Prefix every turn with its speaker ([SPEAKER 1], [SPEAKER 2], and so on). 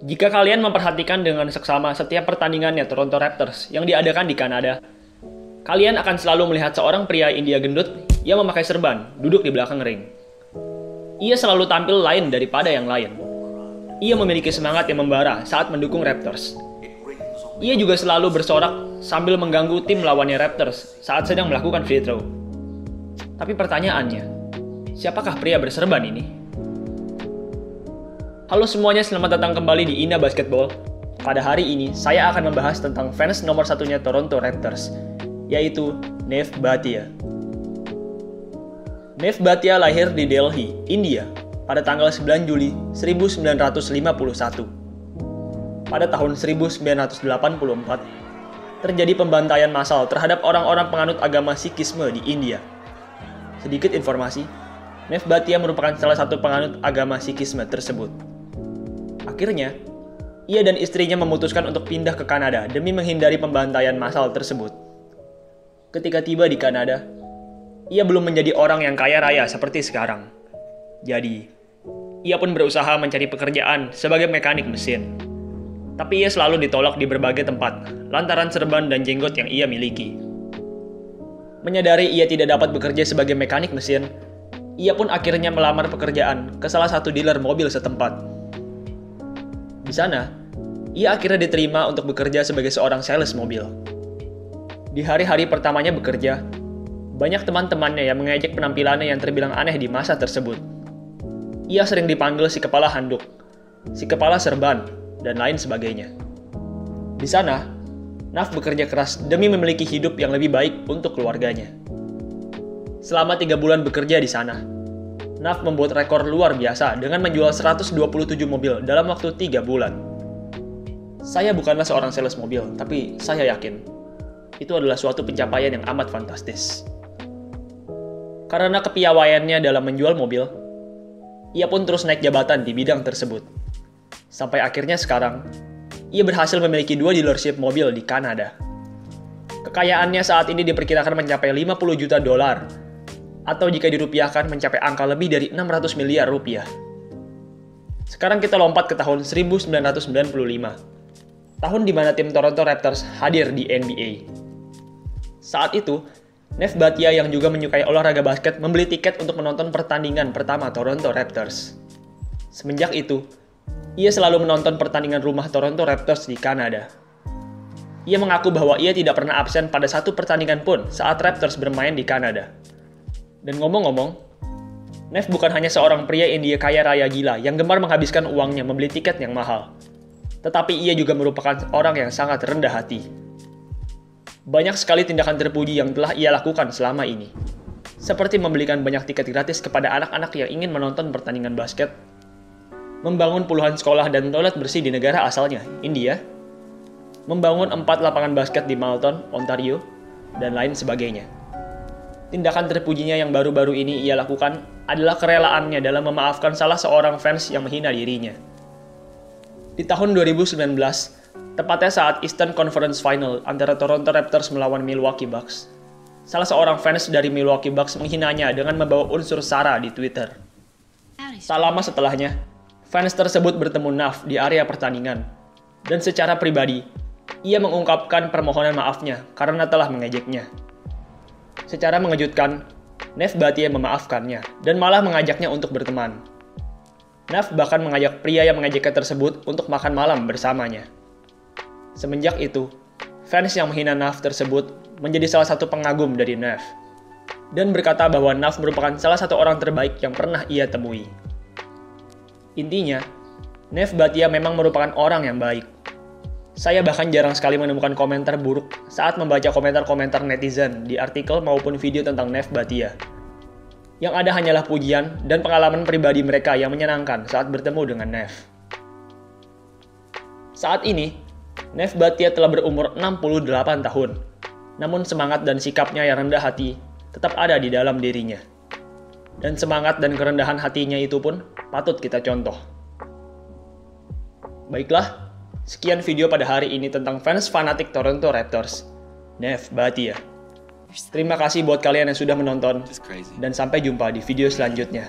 [SPEAKER 1] Jika kalian memperhatikan dengan seksama setiap pertandingannya Toronto Raptors yang diadakan di Kanada, kalian akan selalu melihat seorang pria India gendut yang memakai serban duduk di belakang ring. Ia selalu tampil lain daripada yang lain. Ia memiliki semangat yang membara saat mendukung Raptors. Ia juga selalu bersorak sambil mengganggu tim lawannya Raptors saat sedang melakukan free throw. Tapi pertanyaannya, siapakah pria berserban ini? Halo semuanya, selamat datang kembali di Ina Basketball. Pada hari ini, saya akan membahas tentang fans nomor satunya Toronto Raptors, yaitu Nev Bhatia. Nev Bhatia lahir di Delhi, India, pada tanggal 9 Juli 1951. Pada tahun 1984, terjadi pembantaian massal terhadap orang-orang penganut agama Sikhisme di India. Sedikit informasi, Nev Bhatia merupakan salah satu penganut agama Sikhisme tersebut. Akhirnya, ia dan istrinya memutuskan untuk pindah ke Kanada demi menghindari pembantaian massal tersebut. Ketika tiba di Kanada, ia belum menjadi orang yang kaya raya seperti sekarang. Jadi, ia pun berusaha mencari pekerjaan sebagai mekanik mesin. Tapi ia selalu ditolak di berbagai tempat, lantaran serban dan jenggot yang ia miliki. Menyadari ia tidak dapat bekerja sebagai mekanik mesin, ia pun akhirnya melamar pekerjaan ke salah satu dealer mobil setempat. Di sana, ia akhirnya diterima untuk bekerja sebagai seorang sales mobil. Di hari-hari pertamanya bekerja, banyak teman-temannya yang mengejek penampilannya yang terbilang aneh di masa tersebut. Ia sering dipanggil si kepala handuk, si kepala serban, dan lain sebagainya. Di sana, Nav bekerja keras demi memiliki hidup yang lebih baik untuk keluarganya. Selama 3 bulan bekerja di sana, Nav membuat rekor luar biasa dengan menjual 127 mobil dalam waktu 3 bulan. Saya bukanlah seorang sales mobil, tapi saya yakin itu adalah suatu pencapaian yang amat fantastis. Karena kepiawaiannya dalam menjual mobil, ia pun terus naik jabatan di bidang tersebut. Sampai akhirnya sekarang, ia berhasil memiliki 2 dealership mobil di Kanada. Kekayaannya saat ini diperkirakan mencapai 50 juta dolar, atau jika dirupiahkan mencapai angka lebih dari 600 miliar rupiah. Sekarang kita lompat ke tahun 1995, tahun di mana tim Toronto Raptors hadir di NBA. Saat itu, Nev Bhatia yang juga menyukai olahraga basket membeli tiket untuk menonton pertandingan pertama Toronto Raptors. Semenjak itu, ia selalu menonton pertandingan rumah Toronto Raptors di Kanada. Ia mengaku bahwa ia tidak pernah absen pada satu pertandingan pun saat Raptors bermain di Kanada. Dan ngomong-ngomong, Nev bukan hanya seorang pria India kaya raya gila yang gemar menghabiskan uangnya membeli tiket yang mahal. Tetapi ia juga merupakan orang yang sangat rendah hati. Banyak sekali tindakan terpuji yang telah ia lakukan selama ini. Seperti membelikan banyak tiket gratis kepada anak-anak yang ingin menonton pertandingan basket, membangun puluhan sekolah dan toilet bersih di negara asalnya, India, membangun 4 lapangan basket di Malton, Ontario, dan lain sebagainya. Tindakan terpujinya yang baru-baru ini ia lakukan adalah kerelaannya dalam memaafkan salah seorang fans yang menghina dirinya. Di tahun 2019, tepatnya saat Eastern Conference Final antara Toronto Raptors melawan Milwaukee Bucks, salah seorang fans dari Milwaukee Bucks menghinanya dengan membawa unsur sara di Twitter. Tak lama setelahnya, fans tersebut bertemu Nav di area pertandingan, dan secara pribadi, ia mengungkapkan permohonan maafnya karena telah mengejeknya. Secara mengejutkan, Nev Bhatia memaafkannya dan malah mengajaknya untuk berteman. Nav bahkan mengajak pria yang mengejeknya tersebut untuk makan malam bersamanya. Semenjak itu, fans yang menghina Nav tersebut menjadi salah satu pengagum dari Nev dan berkata bahwa Nav merupakan salah satu orang terbaik yang pernah ia temui. Intinya, Nev Bhatia memang merupakan orang yang baik. Saya bahkan jarang sekali menemukan komentar buruk saat membaca komentar-komentar netizen di artikel maupun video tentang Nev Bhatia. Yang ada hanyalah pujian dan pengalaman pribadi mereka yang menyenangkan saat bertemu dengan Nev. Saat ini, Nev Bhatia telah berumur 68 tahun, namun semangat dan sikapnya yang rendah hati tetap ada di dalam dirinya. Dan semangat dan kerendahan hatinya itu pun patut kita contoh. Baiklah, sekian video pada hari ini tentang fans fanatik Toronto Raptors, Nev Bhatia. Terima kasih buat kalian yang sudah menonton, dan sampai jumpa di video selanjutnya.